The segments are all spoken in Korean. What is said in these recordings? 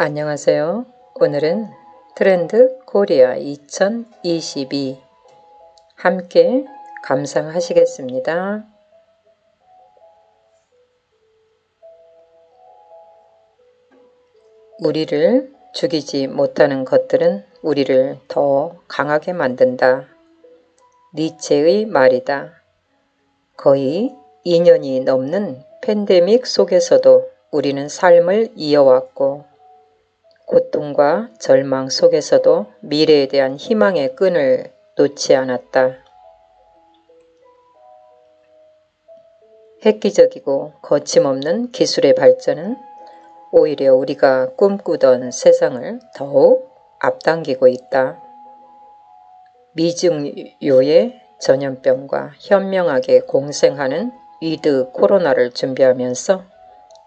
안녕하세요. 오늘은 트렌드 코리아 2022 함께 감상하시겠습니다. 우리를 죽이지 못하는 것들은 우리를 더 강하게 만든다. 니체의 말이다. 거의 2년이 넘는 팬데믹 속에서도 우리는 삶을 이어왔고 고통과 절망 속에서도 미래에 대한 희망의 끈을 놓지 않았다. 획기적이고 거침없는 기술의 발전은 오히려 우리가 꿈꾸던 세상을 더욱 앞당기고 있다. 미증요의 전염병과 현명하게 공생하는 위드 코로나를 준비하면서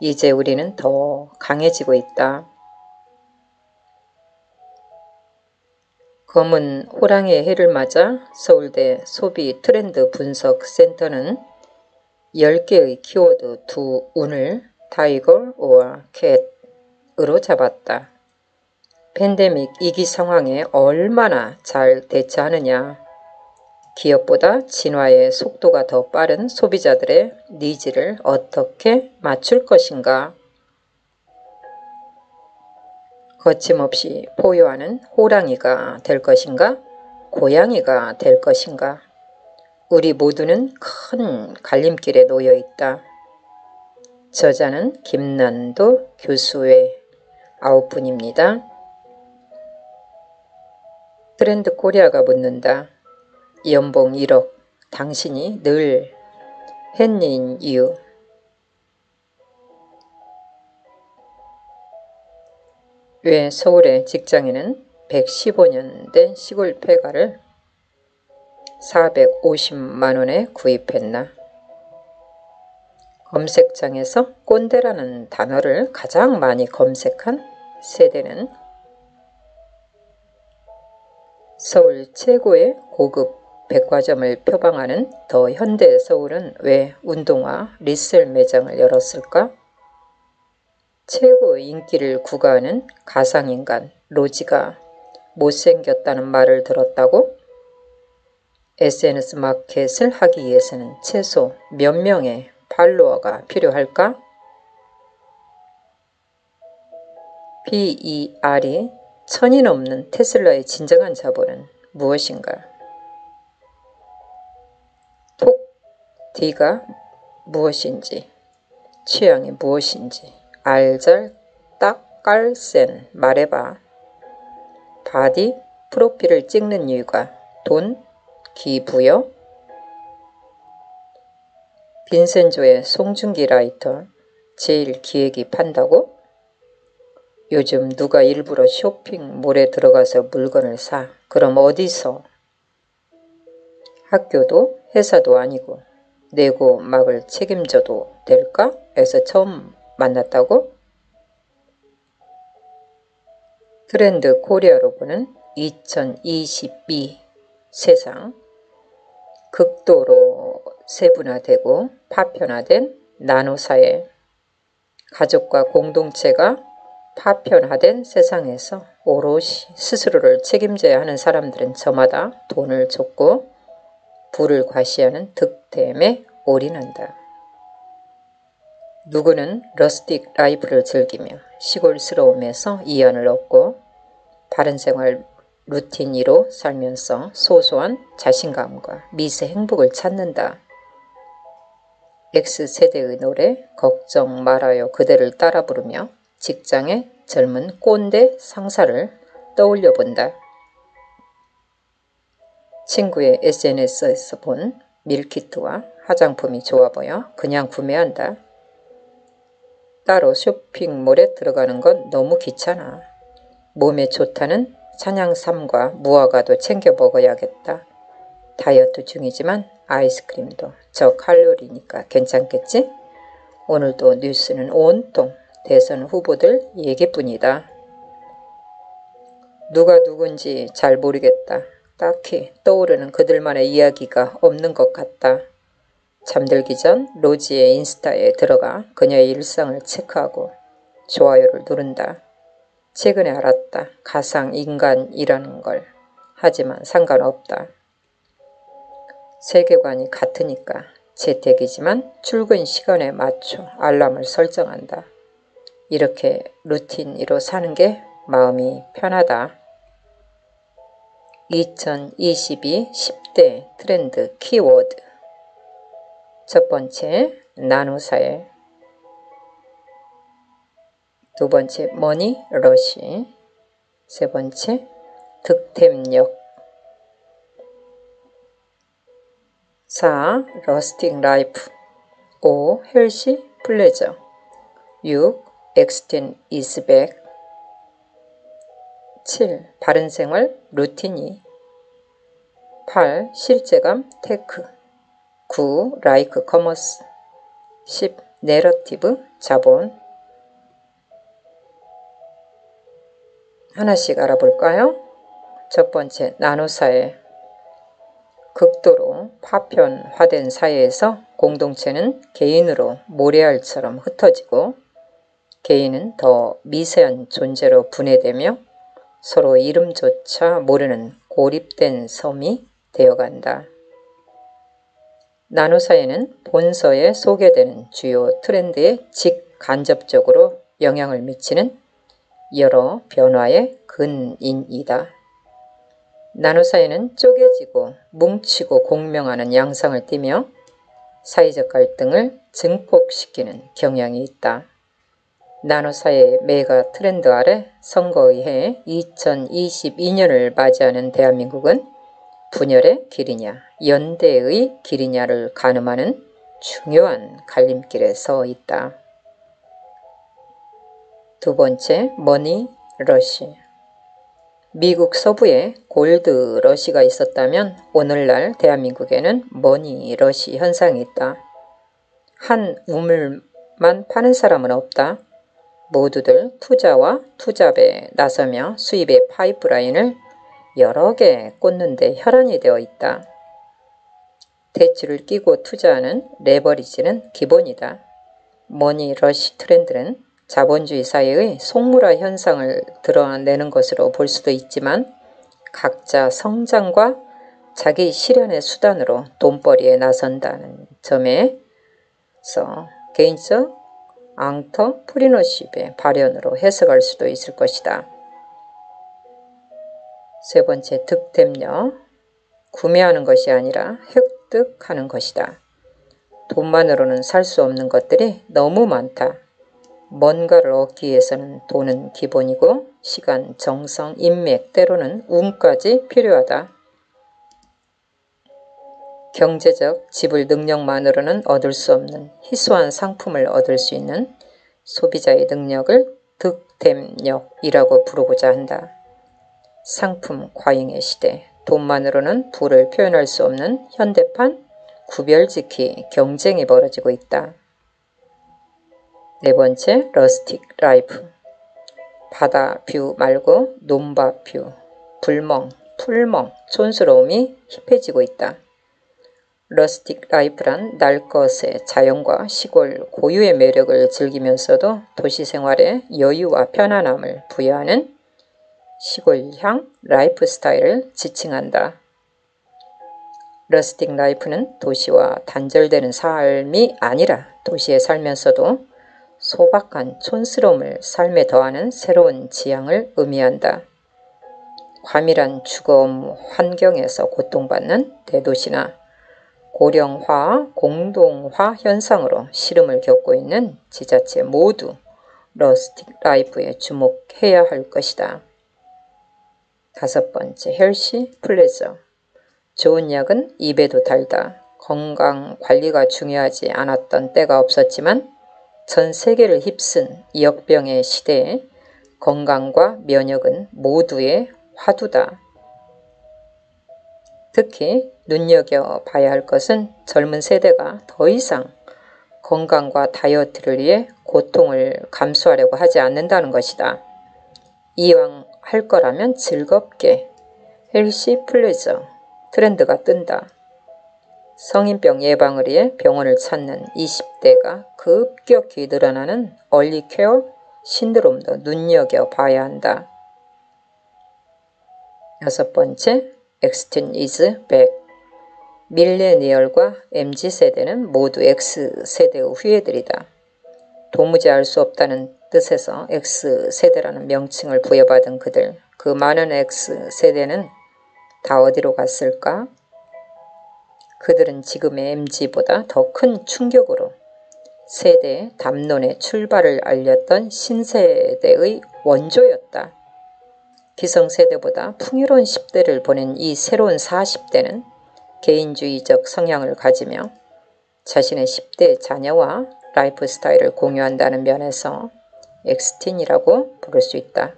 이제 우리는 더 강해지고 있다. 검은 호랑이의 해를 맞아 서울대 소비 트렌드 분석 센터는 10개의 키워드 두 운을 타이거 오어 캣으로 잡았다. 팬데믹 위기 상황에 얼마나 잘 대처하느냐, 기업보다 진화의 속도가 더 빠른 소비자들의 니즈를 어떻게 맞출 것인가, 거침없이 포효하는 호랑이가 될 것인가, 고양이가 될 것인가, 우리 모두는 큰 갈림길에 놓여 있다. 저자는 김난도 교수의 아웃분입니다. 트렌드 코리아가 묻는다. 연봉 1억, 당신이 늘 햇니인 이유. 왜 서울의 직장인은 115년 된 시골 폐가를 450만원에 구입했나? 검색창에서 꼰대라는 단어를 가장 많이 검색한 세대는 서울 최고의 고급 백화점을 표방하는 더 현대 서울은 왜 운동화 리셀 매장을 열었을까? 최고의 인기를 구가하는 가상인간 로지가 못생겼다는 말을 들었다고? SNS 마켓을 하기 위해서는 최소 몇 명의 팔로워가 필요할까? PER이 1000이 넘는 테슬라의 진정한 자본은 무엇인가? 톡 D가 무엇인지, 취향이 무엇인지 알잘딱깔센 말해봐. 바디 프로필을 찍는 이유가 돈, 기부여? 빈센조의 송중기 라이터 제일 기획이 판다고? 요즘 누가 일부러 쇼핑몰에 들어가서 물건을 사? 그럼 어디서? 학교도 회사도 아니고 내고 막을 책임져도 될까? 에서 처음 만났다고? 트렌드 코리아로 보는 2022 세상. 극도로 세분화되고 파편화된 나노사회. 가족과 공동체가 파편화된 세상에서 오롯이 스스로를 책임져야 하는 사람들은 저마다 돈을 줬고 부를 과시하는 득템에 올인한다. 누구는 러스틱 라이프를 즐기며 시골스러움에서 이안을 얻고 바른 생활 루틴으로 살면서 소소한 자신감과 미세 행복을 찾는다. X세대의 노래 걱정 말아요 그대를 따라 부르며 직장의 젊은 꼰대 상사를 떠올려 본다. 친구의 SNS에서 본 밀키트와 화장품이 좋아 보여 그냥 구매한다. 따로 쇼핑몰에 들어가는 건 너무 귀찮아. 몸에 좋다는 찬양삼과 무화과도 챙겨 먹어야겠다. 다이어트 중이지만 아이스크림도 저칼로리니까 괜찮겠지? 오늘도 뉴스는 온통 대선 후보들 얘기뿐이다. 누가 누군지 잘 모르겠다. 딱히 떠오르는 그들만의 이야기가 없는 것 같다. 잠들기 전 로지의 인스타에 들어가 그녀의 일상을 체크하고 좋아요를 누른다. 최근에 알았다. 가상인간이라는 걸. 하지만 상관없다. 세계관이 같으니까. 재택이지만 출근 시간에 맞춰 알람을 설정한다. 이렇게 루틴으로 사는 게 마음이 편하다. 2022 10대 트렌드 키워드. 첫 번째, 나노사회. 두 번째, 머니 러시. 세 번째, 득템력. 4. 러스팅 라이프. 5. 헬시 플레저. 6. 엑스텐 이스백. 7. 바른생활 루틴이. 8. 실제감 테크. 9. 라이크 커머스. 10. 내러티브 자본. 하나씩 알아볼까요? 첫 번째, 나노사회. 극도로 파편화된 사회에서 공동체는 개인으로 모래알처럼 흩어지고 개인은 더 미세한 존재로 분해되며 서로 이름조차 모르는 고립된 섬이 되어간다. 나노사회는 본서에 소개되는 주요 트렌드에 직간접적으로 영향을 미치는 여러 변화의 근인이다. 나노사회는 쪼개지고 뭉치고 공명하는 양상을 띠며 사회적 갈등을 증폭시키는 경향이 있다. 나노사회의 메가 트렌드 아래 선거의 해 2022년을 맞이하는 대한민국은 분열의 길이냐 연대의 길이냐를 가늠하는 중요한 갈림길에 서 있다. 두 번째, 머니 러시. 미국 서부에 골드 러시가 있었다면 오늘날 대한민국에는 머니 러시 현상이 있다. 한 우물만 파는 사람은 없다. 모두들 투자와 투잡에 나서며 수입의 파이프라인을 여러 개 꽂는 데 혈안이 되어 있다. 대출을 끼고 투자하는 레버리지는 기본이다. 머니 러시 트렌드는 자본주의 사회의 속물화 현상을 드러내는 것으로 볼 수도 있지만 각자 성장과 자기 실현의 수단으로 돈벌이에 나선다는 점에서 개인적 앙터프리너십의 발현으로 해석할 수도 있을 것이다. 세 번째, 득템력. 구매하는 것이 아니라 획득하는 것이다. 돈만으로는 살 수 없는 것들이 너무 많다. 뭔가를 얻기 위해서는 돈은 기본이고 시간, 정성, 인맥, 때로는 운까지 필요하다. 경제적 지불 능력만으로는 얻을 수 없는 희소한 상품을 얻을 수 있는 소비자의 능력을 득템력이라고 부르고자 한다. 상품 과잉의 시대, 돈만으로는 부를 표현할 수 없는 현대판 구별지키 경쟁이 벌어지고 있다. 네 번째, 러스틱 라이프. 바다 뷰 말고 논밭 뷰, 불멍, 풀멍, 촌스러움이 힙해지고 있다. 러스틱 라이프란 날 것의 자연과 시골 고유의 매력을 즐기면서도 도시 생활에 여유와 편안함을 부여하는 시골향 라이프 스타일을 지칭한다. 러스틱 라이프는 도시와 단절되는 삶이 아니라 도시에 살면서도 소박한 촌스러움을 삶에 더하는 새로운 지향을 의미한다. 과밀한 주거 환경에서 고통받는 대도시나 고령화, 공동화 현상으로 시름을 겪고 있는 지자체 모두 러스틱 라이프에 주목해야 할 것이다. 다섯 번째, 헬시 플레저. 좋은 약은 입에도 달다. 건강 관리가 중요하지 않았던 때가 없었지만 전 세계를 휩쓴 역병의 시대에 건강과 면역은 모두의 화두다. 특히 눈여겨봐야 할 것은 젊은 세대가 더 이상 건강과 다이어트를 위해 고통을 감수하려고 하지 않는다는 것이다. 이왕 할 거라면 즐겁게 헬시 플레저 트렌드가 뜬다. 성인병 예방을 위해 병원을 찾는 20대가 급격히 늘어나는 얼리 케어 신드롬도 눈여겨봐야 한다. 6번째, 엑스틴 is back. 밀레니얼과 MZ세대는 모두 X세대의 후예들이다. 도무지 알 수 없다는 뜻에서 X세대라는 명칭을 부여받은 그들, 그 많은 X세대는 다 어디로 갔을까? 그들은 지금의 MZ보다 더 큰 충격으로 세대 담론의 출발을 알렸던 신세대의 원조였다. 기성세대보다 풍요로운 10대를 보낸 이 새로운 40대는 개인주의적 성향을 가지며 자신의 10대 자녀와 라이프 스타일을 공유한다는 면에서 엑스틴이라고 부를 수 있다.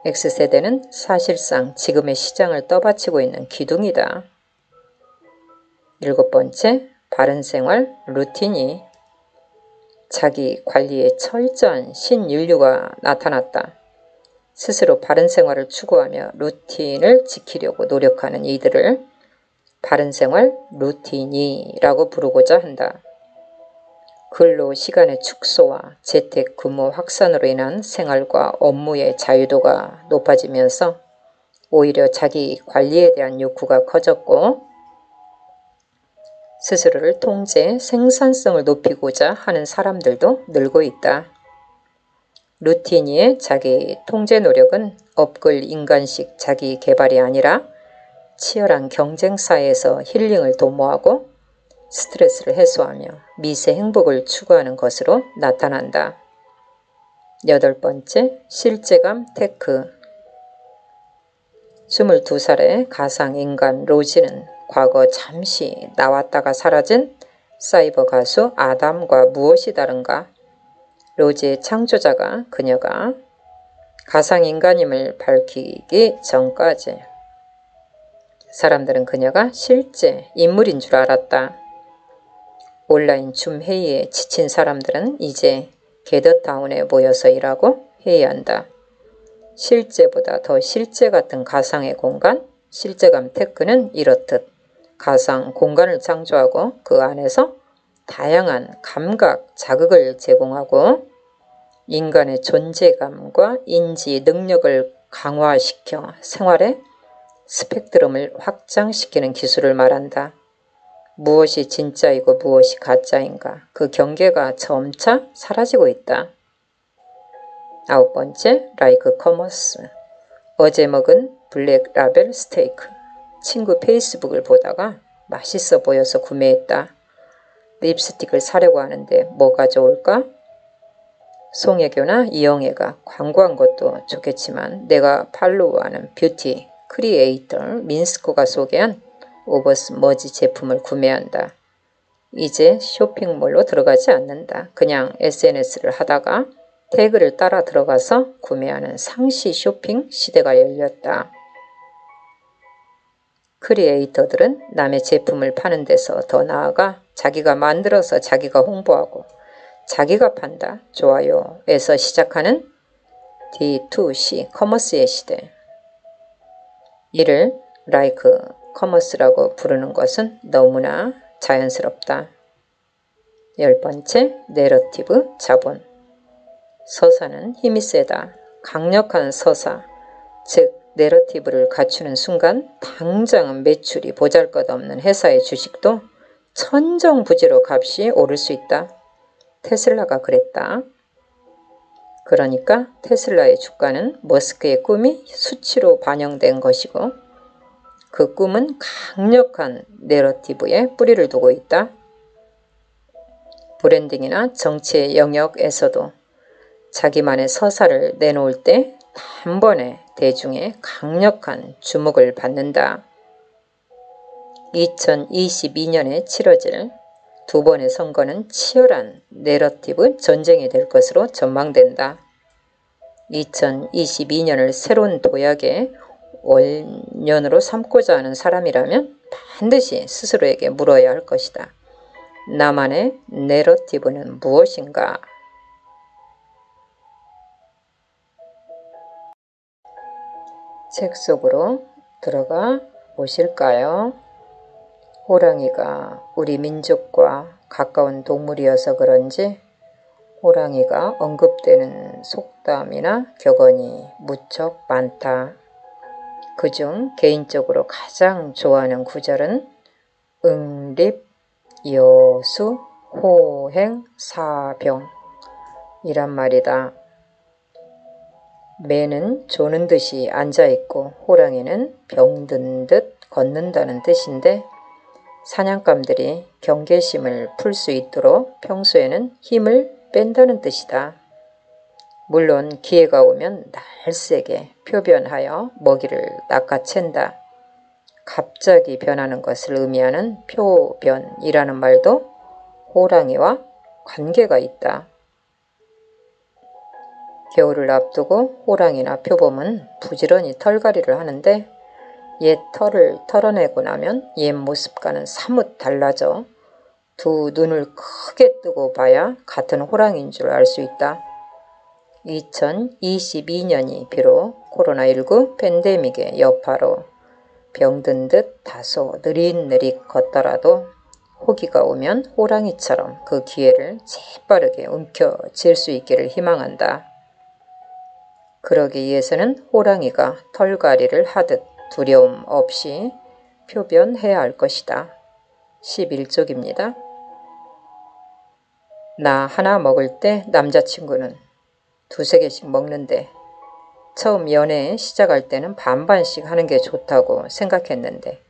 X세대는 사실상 지금의 시장을 떠받치고 있는 기둥이다. 7번째, 바른생활 루틴이 자기 관리에 철저한 신인류가 나타났다. 스스로 바른 생활을 추구하며 루틴을 지키려고 노력하는 이들을 바른생활 루틴이라고 부르고자 한다. 근로 시간의 축소와 재택근무 확산으로 인한 생활과 업무의 자유도가 높아지면서 오히려 자기 관리에 대한 욕구가 커졌고 스스로를 통제, 생산성을 높이고자 하는 사람들도 늘고 있다. 루티니의 자기 통제 노력은 업글 인간식 자기 개발이 아니라 치열한 경쟁 사회에서 힐링을 도모하고 스트레스를 해소하며 미세 행복을 추구하는 것으로 나타난다. 8번째, 실제감 테크. 22살의 가상인간 로지는 과거 잠시 나왔다가 사라진 사이버 가수 아담과 무엇이 다른가? 로지의 창조자가 그녀가 가상인간임을 밝히기 전까지 사람들은 그녀가 실제 인물인 줄 알았다. 온라인 줌 회의에 지친 사람들은 이제 게더타운에 모여서 일하고 회의한다. 실제보다 더 실제 같은 가상의 공간, 실제감 테크는 이렇듯 가상 공간을 창조하고 그 안에서 다양한 감각, 자극을 제공하고 인간의 존재감과 인지 능력을 강화시켜 생활의 스펙트럼을 확장시키는 기술을 말한다. 무엇이 진짜이고 무엇이 가짜인가? 그 경계가 점차 사라지고 있다. 9번째, 라이크 커머스. 어제 먹은 블랙 라벨 스테이크. 친구 페이스북을 보다가 맛있어 보여서 구매했다. 립스틱을 사려고 하는데 뭐가 좋을까? 송혜교나 이영애가 광고한 것도 좋겠지만 내가 팔로우하는 뷰티 크리에이터 민스코가 소개한 오버스머지 제품을 구매한다. 이제 쇼핑몰로 들어가지 않는다. 그냥 SNS를 하다가 태그를 따라 들어가서 구매하는 상시 쇼핑 시대가 열렸다. 크리에이터들은 남의 제품을 파는 데서 더 나아가 자기가 만들어서 자기가 홍보하고 자기가 판다, 좋아요에서 시작하는 D2C 커머스의 시대. 이를 라이크 커머스라고 부르는 것은 너무나 자연스럽다. 10번째, 내러티브 자본. 서사는 힘이 세다. 강력한 서사, 즉 내러티브를 갖추는 순간 당장 매출이 보잘것없는 회사의 주식도 천정부지로 값이 오를 수 있다. 테슬라가 그랬다. 그러니까 테슬라의 주가는 머스크의 꿈이 수치로 반영된 것이고 그 꿈은 강력한 내러티브에 뿌리를 두고 있다. 브랜딩이나 정치의 영역에서도 자기만의 서사를 내놓을 때 단번에 대중의 강력한 주목을 받는다. 2022년에 치러질 두 번의 선거는 치열한 내러티브 전쟁이 될 것으로 전망된다. 2022년을 새로운 도약의 월년으로 삼고자 하는 사람이라면 반드시 스스로에게 물어야 할 것이다. 나만의 내러티브는 무엇인가? 책 속으로 들어가 보실까요? 호랑이가 우리 민족과 가까운 동물이어서 그런지 호랑이가 언급되는 속담이나 격언이 무척 많다. 그중 개인적으로 가장 좋아하는 구절은 응립, 여수, 호행, 사병 이란 말이다. 매는 조는 듯이 앉아있고 호랑이는 병든 듯 걷는다는 뜻인데 사냥감들이 경계심을 풀 수 있도록 평소에는 힘을 뺀다는 뜻이다. 물론 기회가 오면 날쌔게 표변하여 먹이를 낚아챈다. 갑자기 변하는 것을 의미하는 표변이라는 말도 호랑이와 관계가 있다. 겨울을 앞두고 호랑이나 표범은 부지런히 털갈이를 하는데 옛 털을 털어내고 나면 옛 모습과는 사뭇 달라져 두 눈을 크게 뜨고 봐야 같은 호랑이인 줄 알 수 있다. 2022년이 비록 코로나19 팬데믹의 여파로 병든 듯 다소 느릿느릿 걷더라도 호기가 오면 호랑이처럼 그 기회를 재빠르게 움켜쥘 수 있기를 희망한다. 그러기 위해서는 호랑이가 털갈이를 하듯 두려움 없이 표변해야 할 것이다. 11쪽입니다. 나 하나 먹을 때 남자친구는 두세 개씩 먹는데 처음 연애 시작할 때는 반반씩 하는 게 좋다고 생각했는데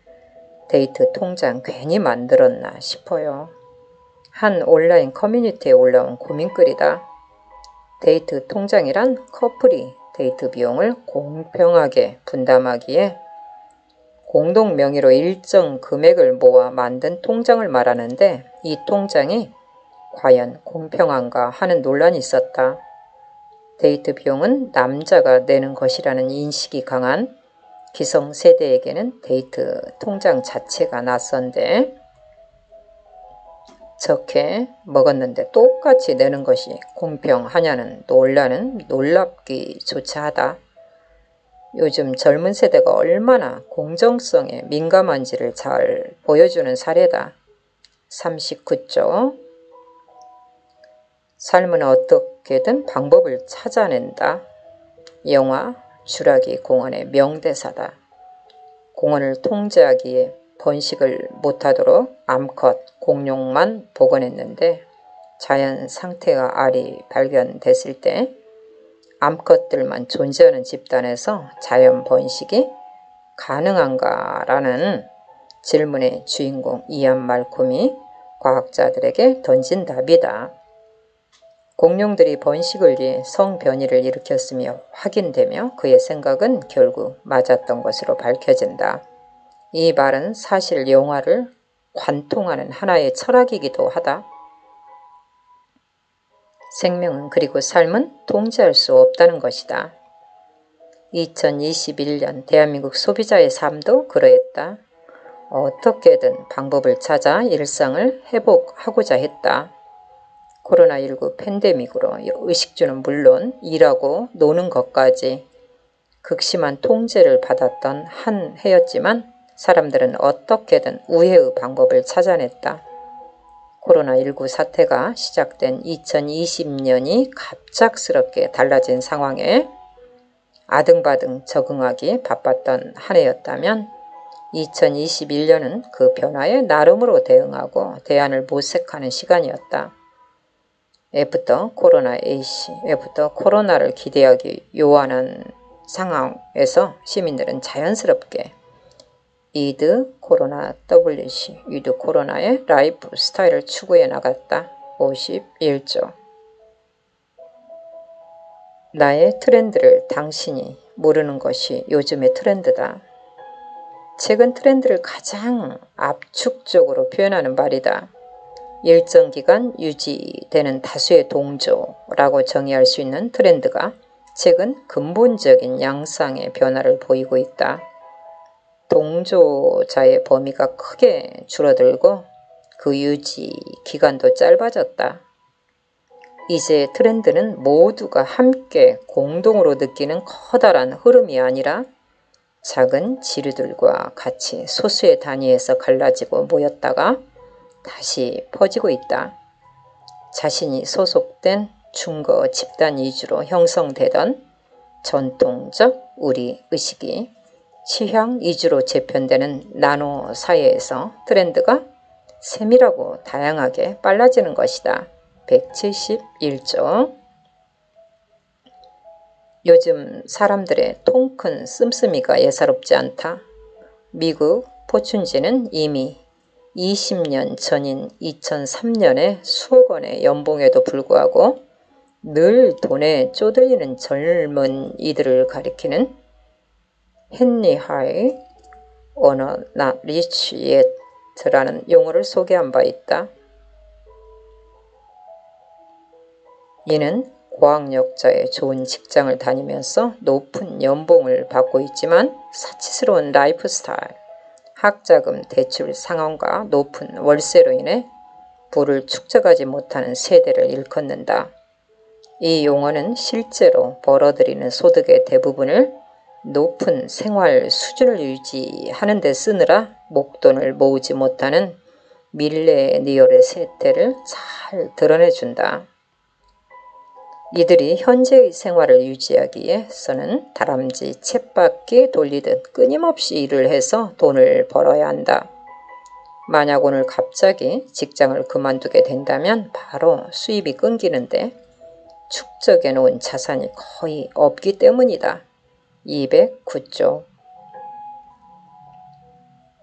데이트 통장 괜히 만들었나 싶어요. 한 온라인 커뮤니티에 올라온 고민글이다. 데이트 통장이란 커플이 데이트 비용을 공평하게 분담하기에 공동 명의로 일정 금액을 모아 만든 통장을 말하는데 이 통장이 과연 공평한가 하는 논란이 있었다. 데이트 비용은 남자가 내는 것이라는 인식이 강한 기성세대에게는 데이트 통장 자체가 낯선데 적게 먹었는데 똑같이 내는 것이 공평하냐는 논란은 놀랍기조차 하다. 요즘 젊은 세대가 얼마나 공정성에 민감한지를 잘 보여주는 사례다. 39조. 삶은 어떻게든 방법을 찾아낸다. 영화 주라기 공원의 명대사다. 공원을 통제하기에 번식을 못하도록 암컷 공룡만 복원했는데 자연 상태가 알이 발견됐을 때 암컷들만 존재하는 집단에서 자연 번식이 가능한가라는 질문의 주인공 이안 말콤이 과학자들에게 던진 답이다. 공룡들이 번식을 위해 성변이를 일으켰으며 확인되며 그의 생각은 결국 맞았던 것으로 밝혀진다. 이 말은 사실 영화를 관통하는 하나의 철학이기도 하다. 생명은 그리고 삶은 통제할 수 없다는 것이다. 2021년 대한민국 소비자의 삶도 그러했다. 어떻게든 방법을 찾아 일상을 회복하고자 했다. 코로나19 팬데믹으로 의식주는 물론 일하고 노는 것까지 극심한 통제를 받았던 한 해였지만 사람들은 어떻게든 우회의 방법을 찾아냈다. 코로나19 사태가 시작된 2020년이 갑작스럽게 달라진 상황에 아등바등 적응하기 바빴던 한 해였다면 2021년은 그 변화에 나름으로 대응하고 대안을 모색하는 시간이었다. 애프터 코로나 A씨, 애프터 코로나를 기대하기 요한한 상황에서 시민들은 자연스럽게 이드 코로나 WC, 위드 코로나의 라이프 스타일을 추구해 나갔다. 51조. 나의 트렌드를 당신이 모르는 것이 요즘의 트렌드다. 최근 트렌드를 가장 압축적으로 표현하는 말이다. 일정 기간 유지되는 다수의 동조라고 정의할 수 있는 트렌드가 최근 근본적인 양상의 변화를 보이고 있다. 동조자의 범위가 크게 줄어들고 그 유지 기간도 짧아졌다. 이제 트렌드는 모두가 함께 공동으로 느끼는 커다란 흐름이 아니라 작은 지류들과 같이 소수의 단위에서 갈라지고 모였다가 다시 퍼지고 있다. 자신이 소속된 중거 집단 위주로 형성되던 전통적 우리 의식이 취향 위주로 재편되는 나노 사회에서 트렌드가 세밀하고 다양하게 빨라지는 것이다. 171조. 요즘 사람들의 통큰 씀씀이가 예사롭지 않다. 미국 포춘지는 이미 20년 전인 2003년에 수억 원의 연봉에도 불구하고 늘 돈에 쪼들리는 젊은 이들을 가리키는 헨리 하이 워너 not rich yet라는 용어를 소개한 바 있다. 이는 고학력자의 좋은 직장을 다니면서 높은 연봉을 받고 있지만 사치스러운 라이프 스타일, 학자금 대출 상환과 높은 월세로 인해 부를 축적하지 못하는 세대를 일컫는다. 이 용어는 실제로 벌어들이는 소득의 대부분을 높은 생활 수준을 유지하는 데 쓰느라 목돈을 모으지 못하는 밀레니얼의 세태를 잘 드러내준다. 이들이 현재의 생활을 유지하기 위해서는 다람쥐 쳇바퀴 돌리듯 끊임없이 일을 해서 돈을 벌어야 한다. 만약 오늘 갑자기 직장을 그만두게 된다면 바로 수입이 끊기는데 축적해 놓은 자산이 거의 없기 때문이다. 209조.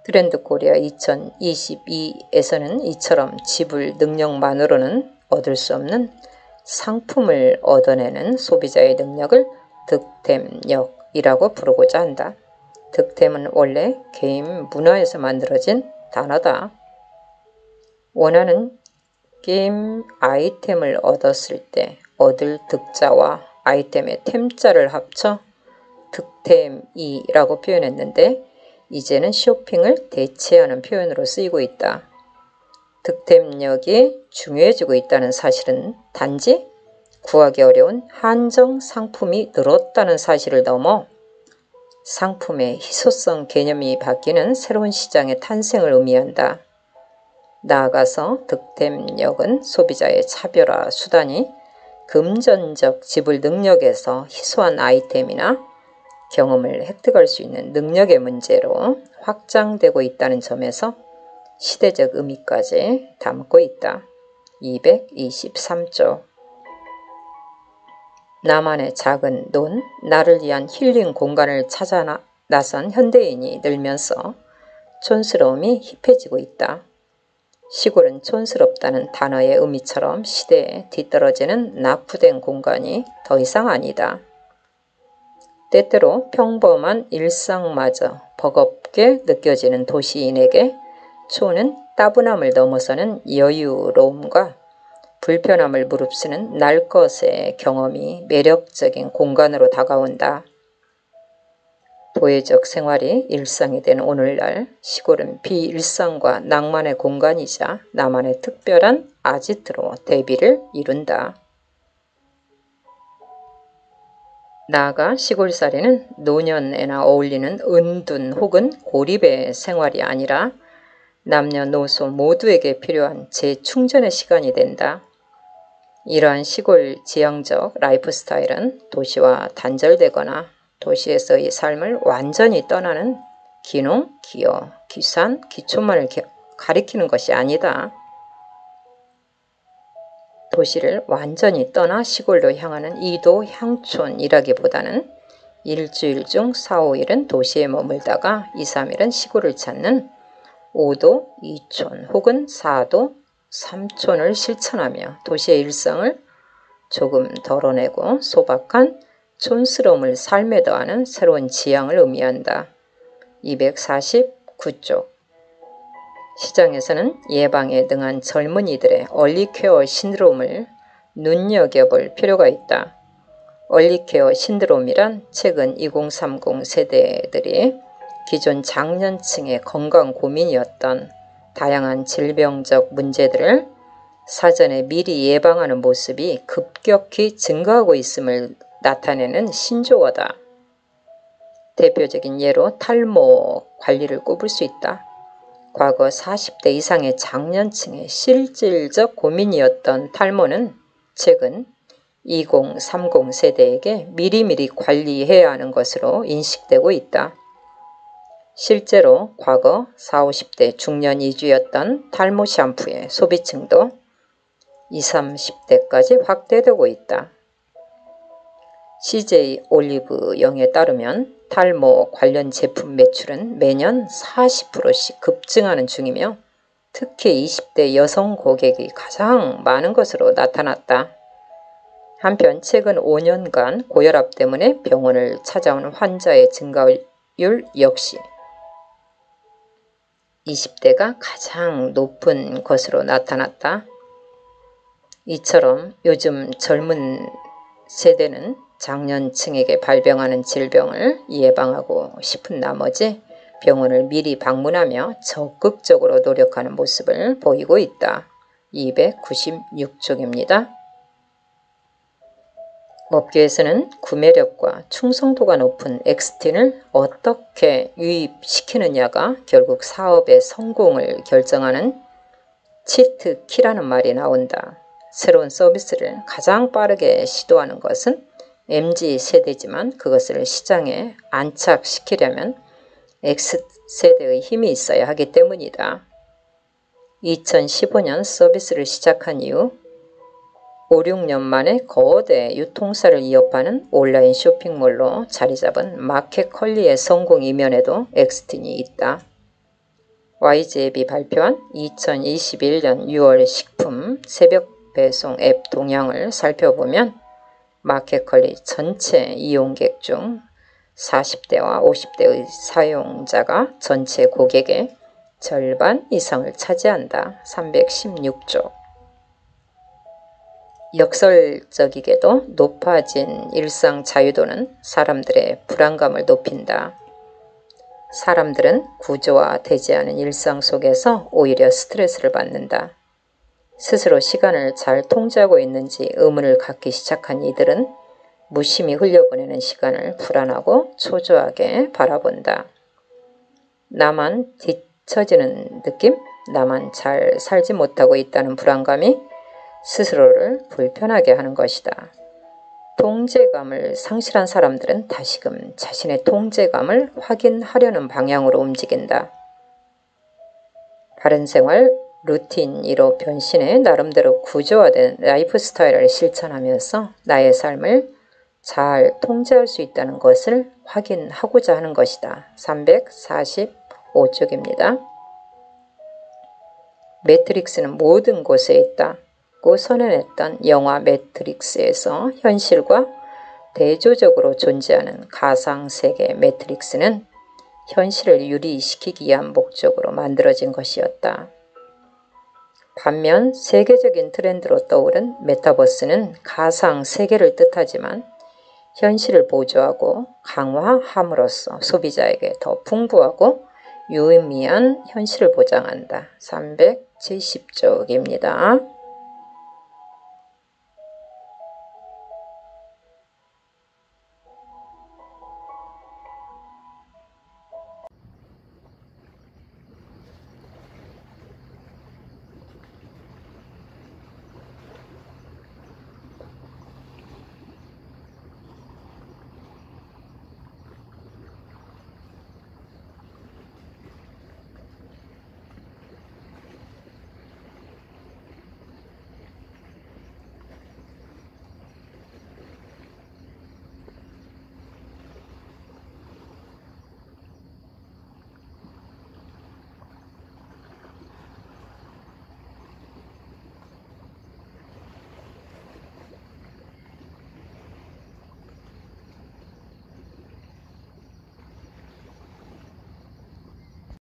트렌드 코리아 2022에서는 이처럼 지불 능력만으로는 얻을 수 없는 상품을 얻어내는 소비자의 능력을 득템력이라고 부르고자 한다. 득템은 원래 게임 문화에서 만들어진 단어다. 원하는 게임 아이템을 얻었을 때 얻을 득자와 아이템의 템자를 합쳐 득템이라고 표현했는데 이제는 쇼핑을 대체하는 표현으로 쓰이고 있다. 득템력이 중요해지고 있다는 사실은 단지 구하기 어려운 한정 상품이 늘었다는 사실을 넘어 상품의 희소성 개념이 바뀌는 새로운 시장의 탄생을 의미한다. 나아가서 득템력은 소비자의 차별화 수단이 금전적 지불 능력에서 희소한 아이템이나 경험을 획득할 수 있는 능력의 문제로 확장되고 있다는 점에서 시대적 의미까지 담고 있다. 223조. 나만의 작은 논, 나를 위한 힐링 공간을 찾아 나선 현대인이 늘면서 촌스러움이 힙해지고 있다. 시골은 촌스럽다는 단어의 의미처럼 시대에 뒤떨어지는 낙후된 공간이 더 이상 아니다. 때때로 평범한 일상마저 버겁게 느껴지는 도시인에게 촌은 따분함을 넘어서는 여유로움과 불편함을 무릅쓰는 날 것의 경험이 매력적인 공간으로 다가온다. 도회적 생활이 일상이 된 오늘날 시골은 비일상과 낭만의 공간이자 나만의 특별한 아지트로 대비를 이룬다. 나아가 시골살이는 노년에나 어울리는 은둔 혹은 고립의 생활이 아니라 남녀노소 모두에게 필요한 재충전의 시간이 된다. 이러한 시골 지형적 라이프 스타일은 도시와 단절되거나 도시에서의 삶을 완전히 떠나는 기농, 기여, 기산, 기촌만을 가리키는 것이 아니다. 도시를 완전히 떠나 시골로 향하는 이도 향촌이라기보다는 일주일 중 4, 5일은 도시에 머물다가 2, 3일은 시골을 찾는 5도 2촌 혹은 4도 3촌을 실천하며 도시의 일상을 조금 덜어내고 소박한 촌스러움을 삶에 더하는 새로운 지향을 의미한다. 249쪽. 시장에서는 예방에 능한 젊은이들의 얼리케어 신드롬을 눈여겨볼 필요가 있다. 얼리케어 신드롬이란 최근 2030 세대들이 기존 장년층의 건강 고민이었던 다양한 질병적 문제들을 사전에 미리 예방하는 모습이 급격히 증가하고 있음을 나타내는 신조어다. 대표적인 예로 탈모 관리를 꼽을 수 있다. 과거 40대 이상의 장년층의 실질적 고민이었던 탈모는 최근 20, 30 세대에게 미리미리 관리해야 하는 것으로 인식되고 있다. 실제로 과거 40, 50대 중년 이주였던 탈모 샴푸의 소비층도 20, 30대까지 확대되고 있다. CJ 올리브영에 따르면 탈모 관련 제품 매출은 매년 40%씩 급증하는 중이며 특히 20대 여성 고객이 가장 많은 것으로 나타났다. 한편 최근 5년간 고혈압 때문에 병원을 찾아오는 환자의 증가율 역시 20대가 가장 높은 것으로 나타났다. 이처럼 요즘 젊은 세대는 장년층에게 발병하는 질병을 예방하고 싶은 나머지 병원을 미리 방문하며 적극적으로 노력하는 모습을 보이고 있다. 296쪽입니다. 업계에서는 구매력과 충성도가 높은 엑스틴을 어떻게 유입시키느냐가 결국 사업의 성공을 결정하는 치트키라는 말이 나온다. 새로운 서비스를 가장 빠르게 시도하는 것은 MZ세대지만 그것을 시장에 안착시키려면 X세대의 힘이 있어야 하기 때문이다. 2015년 서비스를 시작한 이후 5, 6년 만에 거대 유통사를 이어파는 온라인 쇼핑몰로 자리잡은 마켓컬리의 성공 이면에도 엑스틴이 있다. YG앱이 발표한 2021년 6월 식품 새벽 배송 앱 동향을 살펴보면 마켓컬리 전체 이용객 중 40대와 50대의 사용자가 전체 고객의 절반 이상을 차지한다. 316조. 역설적이게도 높아진 일상 자유도는 사람들의 불안감을 높인다. 사람들은 구조화되지 않은 일상 속에서 오히려 스트레스를 받는다. 스스로 시간을 잘 통제하고 있는지 의문을 갖기 시작한 이들은 무심히 흘려보내는 시간을 불안하고 초조하게 바라본다. 나만 뒤처지는 느낌? 나만 잘 살지 못하고 있다는 불안감이 스스로를 불편하게 하는 것이다. 통제감을 상실한 사람들은 다시금 자신의 통제감을 확인하려는 방향으로 움직인다. 바른 생활 루틴으로 변신해 나름대로 구조화된 라이프 스타일을 실천하면서 나의 삶을 잘 통제할 수 있다는 것을 확인하고자 하는 것이다. 345쪽입니다. 매트릭스는 모든 곳에 있다고 선언했던 영화 매트릭스에서 현실과 대조적으로 존재하는 가상세계 매트릭스는 현실을 유리시키기 위한 목적으로 만들어진 것이었다. 반면 세계적인 트렌드로 떠오른 메타버스는 가상세계를 뜻하지만 현실을 보조하고 강화함으로써 소비자에게 더 풍부하고 유의미한 현실을 보장한다. 370쪽입니다.